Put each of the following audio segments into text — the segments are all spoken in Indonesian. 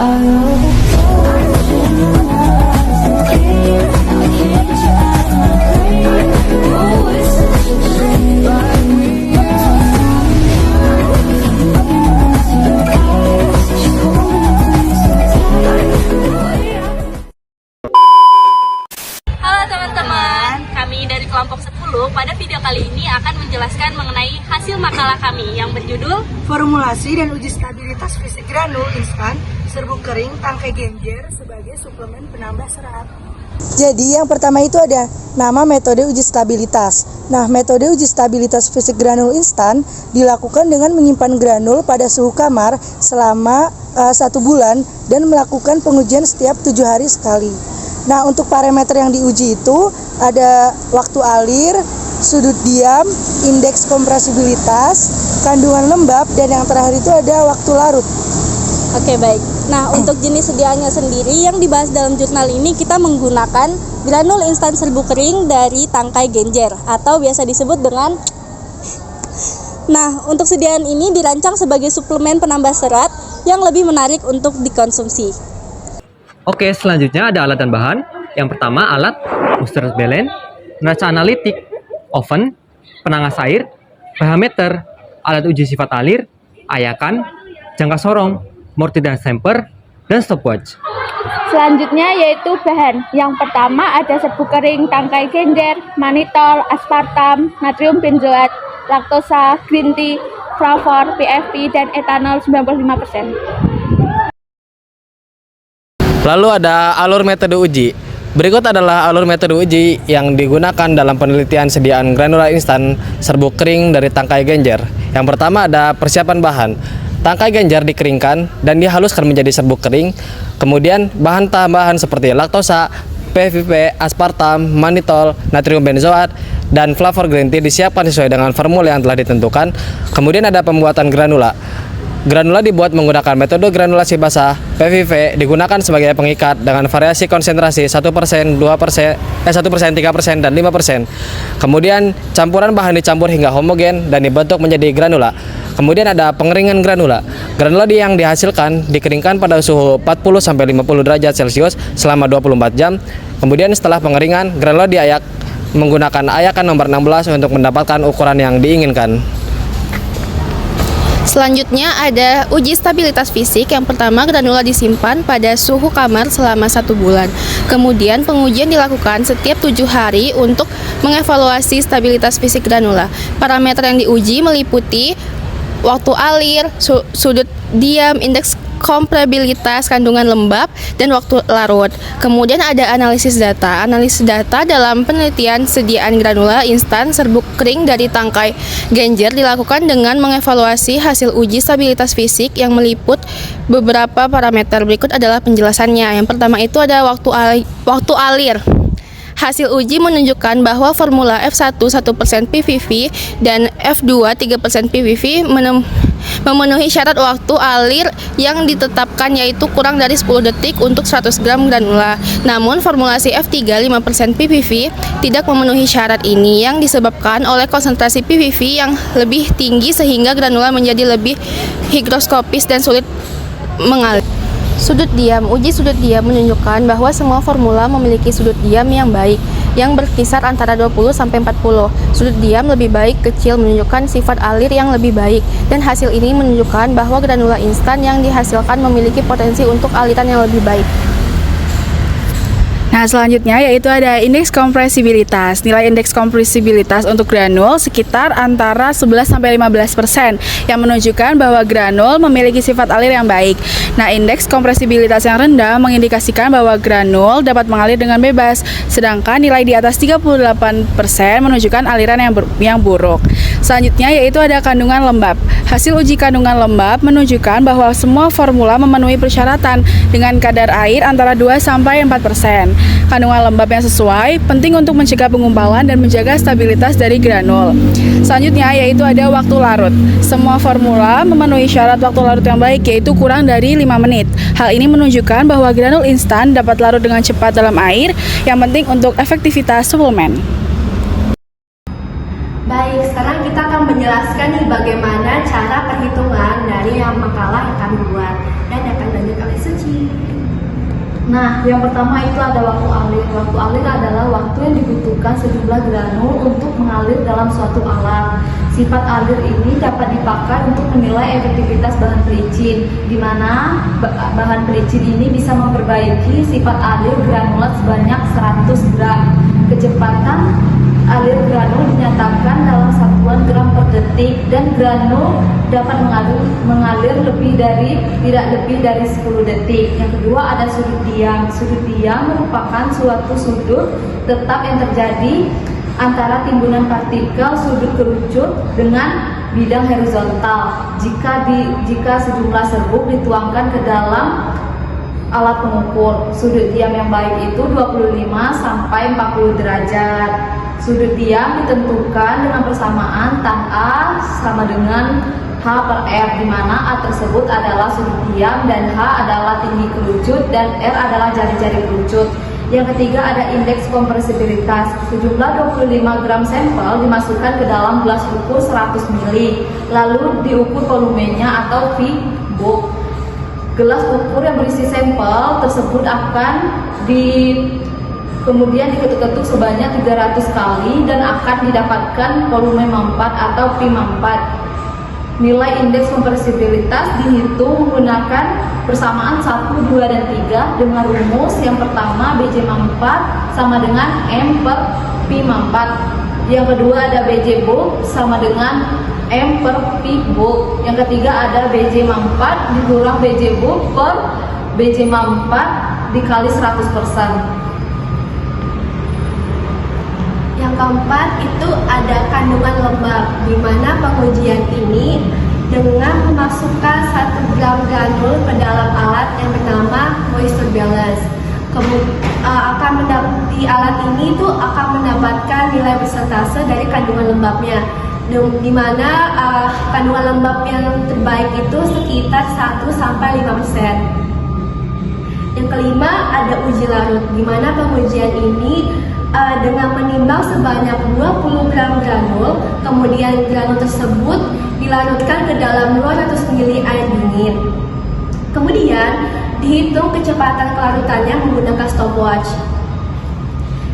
Kami dari kelompok 10 pada video kali ini akan menjelaskan mengenai hasil makalah kami yang berjudul Formulasi dan uji stabilitas fisik granul instan serbuk kering tangkai genjer sebagai suplemen penambah serat. Jadi yang pertama itu ada nama metode uji stabilitas. Nah, metode uji stabilitas fisik granul instan dilakukan dengan menyimpan granul pada suhu kamar selama 1 bulan dan melakukan pengujian setiap 7 hari sekali. Nah, untuk parameter yang diuji itu ada waktu alir, sudut diam, indeks kompresibilitas, kandungan lembab, dan yang terakhir itu ada waktu larut. Oke, baik. Nah, untuk jenis sediaannya sendiri yang dibahas dalam jurnal ini kita menggunakan granul instan serbuk kering dari tangkai genjer atau biasa disebut dengan. Nah, untuk sediaan ini dirancang sebagai suplemen penambah serat yang lebih menarik untuk dikonsumsi. Oke, selanjutnya ada alat dan bahan. Yang pertama alat Mustard Balance, neraca analitik, oven, penangas air, pH meter, alat uji sifat alir, ayakan, jangka sorong, mortir dan stamper, dan stopwatch. Selanjutnya yaitu bahan. Yang pertama ada serbuk kering tangkai genjer, mannitol, aspartam, natrium benzoat, laktosa, green tea, flavor, PFP, dan etanol 95%. Lalu ada alur metode uji. Berikut adalah alur metode uji yang digunakan dalam penelitian sediaan granula instan serbuk kering dari tangkai genjer. Yang pertama ada persiapan bahan. Tangkai genjer dikeringkan dan dihaluskan menjadi serbuk kering. Kemudian bahan tambahan seperti laktosa, PVP, aspartam, mannitol, natrium benzoat, dan flavor green tea disiapkan sesuai dengan formula yang telah ditentukan. Kemudian ada pembuatan granula. Granula dibuat menggunakan metode granulasi basah. PVV digunakan sebagai pengikat dengan variasi konsentrasi 1%, 2%, 1%, 3%, dan 5%. Kemudian campuran bahan dicampur hingga homogen dan dibentuk menjadi granula. Kemudian ada pengeringan granula. Granula yang dihasilkan dikeringkan pada suhu 40-50 derajat Celcius selama 24 jam. Kemudian setelah pengeringan, granula diayak menggunakan ayakan nomor 16 untuk mendapatkan ukuran yang diinginkan. Selanjutnya ada uji stabilitas fisik. Yang pertama, granula disimpan pada suhu kamar selama 1 bulan. Kemudian pengujian dilakukan setiap 7 hari untuk mengevaluasi stabilitas fisik granula. Parameter yang diuji meliputi waktu alir, sudut diam, indeks kompresibilitas, kandungan lembab, dan waktu larut. Kemudian ada analisis data. Analisis data dalam penelitian sediaan granula instan serbuk kering dari tangkai genjer dilakukan dengan mengevaluasi hasil uji stabilitas fisik yang meliput beberapa parameter. Berikut adalah penjelasannya. Yang pertama itu ada waktu alir. Hasil uji menunjukkan bahwa formula F1 1% PVV dan F2 3% PVV memenuhi syarat waktu alir yang ditetapkan, yaitu kurang dari 10 detik untuk 100 gram granula. Namun formulasi F3 5% PVV tidak memenuhi syarat ini yang disebabkan oleh konsentrasi PVV yang lebih tinggi sehingga granula menjadi lebih higroskopis dan sulit mengalir. Sudut diam. Uji sudut diam menunjukkan bahwa semua formula memiliki sudut diam yang baik, yang berkisar antara 20-40. Sudut diam lebih baik kecil menunjukkan sifat alir yang lebih baik, dan hasil ini menunjukkan bahwa granula instan yang dihasilkan memiliki potensi untuk aliran yang lebih baik. Nah, selanjutnya yaitu ada indeks kompresibilitas. Nilai indeks kompresibilitas untuk granul sekitar antara 11-15% yang menunjukkan bahwa granul memiliki sifat alir yang baik. Nah, indeks kompresibilitas yang rendah mengindikasikan bahwa granul dapat mengalir dengan bebas, sedangkan nilai di atas 38% menunjukkan aliran yang buruk. Selanjutnya yaitu ada kandungan lembab. Hasil uji kandungan lembab menunjukkan bahwa semua formula memenuhi persyaratan dengan kadar air antara 2-4%. Kandungan lembab yang sesuai penting untuk mencegah penggumpalan dan menjaga stabilitas dari granul. Selanjutnya yaitu ada waktu larut. Semua formula memenuhi syarat waktu larut yang baik, yaitu kurang dari 5 menit. Hal ini menunjukkan bahwa granul instan dapat larut dengan cepat dalam air, yang penting untuk efektivitas suplemen. Baik, sekarang kita akan menjelaskan nih bagaimana cara perhitungan dari yang makalah yang kami buat, dan akan dilanjut oleh Suci. Nah, yang pertama itu ada waktu alir. Waktu alir adalah waktu yang dibutuhkan sejumlah granul untuk mengalir dalam suatu alat. Sifat alir ini dapat dipakai untuk menilai efektivitas bahan pelicin, di mana bahan pelicin ini bisa memperbaiki sifat alir granulat sebanyak 100 gram. Kecepatan alir granul dinyatakan dalam satuan gram per detik dan granul dapat mengalir tidak lebih dari 10 detik. Yang kedua ada sudut diam. Sudut diam merupakan suatu sudut tetap yang terjadi antara timbunan partikel sudut kerucut dengan bidang horizontal jika sejumlah serbuk dituangkan ke dalam alat pengukur. Sudut diam yang baik itu 25 sampai 40 derajat. Sudut diam ditentukan dengan persamaan tan A sama dengan H per R, di mana A tersebut adalah sudut diam dan H adalah tinggi kerucut dan R adalah jari-jari kerucut. Yang ketiga ada indeks kompresibilitas. Sejumlah 25 gram sampel dimasukkan ke dalam gelas ukur 100 ml, lalu diukur volumenya atau V-book. Gelas ukur yang berisi sampel tersebut akan kemudian diketuk-ketuk sebanyak 300 kali dan akan didapatkan volume mampat atau P mampat. Nilai indeks kompresibilitas dihitung menggunakan persamaan 1, 2, dan 3 dengan rumus yang pertama BJ mampat sama dengan M per P mampat. Yang kedua ada BJ bulk sama dengan M per P bulk. Yang ketiga ada BJ mampat dikurang BJ bulk per BJ mampat dikali 100%. Yang keempat itu ada kandungan lembab, di mana pengujian ini dengan memasukkan 1 gram granul ke dalam alat yang bernama moisture balance. Di alat ini tuh akan mendapatkan nilai persentase dari kandungan lembabnya, di mana kandungan lembab yang terbaik itu sekitar 1-5%. Yang kelima ada uji larut, di mana pengujian ini dengan menimbang sebanyak 20 gram granul, kemudian granul tersebut dilarutkan ke dalam 200 ml air dingin. Kemudian dihitung kecepatan kelarutannya menggunakan stopwatch.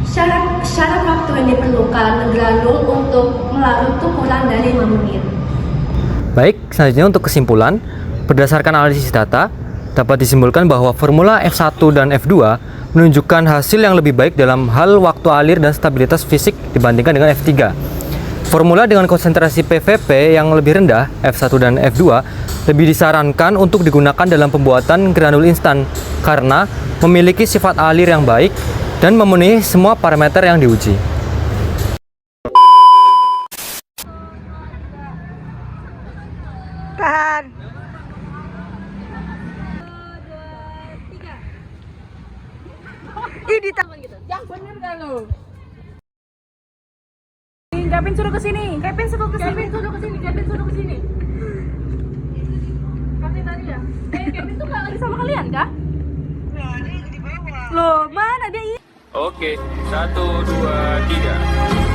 Syarat waktu yang diperlukan granul untuk melarut itu kurang dari 5 menit. Baik, selanjutnya untuk kesimpulan, berdasarkan analisis data, dapat disimpulkan bahwa formula F1 dan F2 menunjukkan hasil yang lebih baik dalam hal waktu alir dan stabilitas fisik dibandingkan dengan F3. Formula dengan konsentrasi PVP yang lebih rendah, F1 dan F2, lebih disarankan untuk digunakan dalam pembuatan granul instan karena memiliki sifat alir yang baik dan memenuhi semua parameter yang diuji. Tahan. Ini Yang bener kan lo? Kevin suruh ke sini. Kevin suruh ke sini. Kevin tadi ya? Kevin tuh nggak lagi sama kalian kah? Nah, dia di bawah. Loh, mana dia? Oke, 1, 2, 3.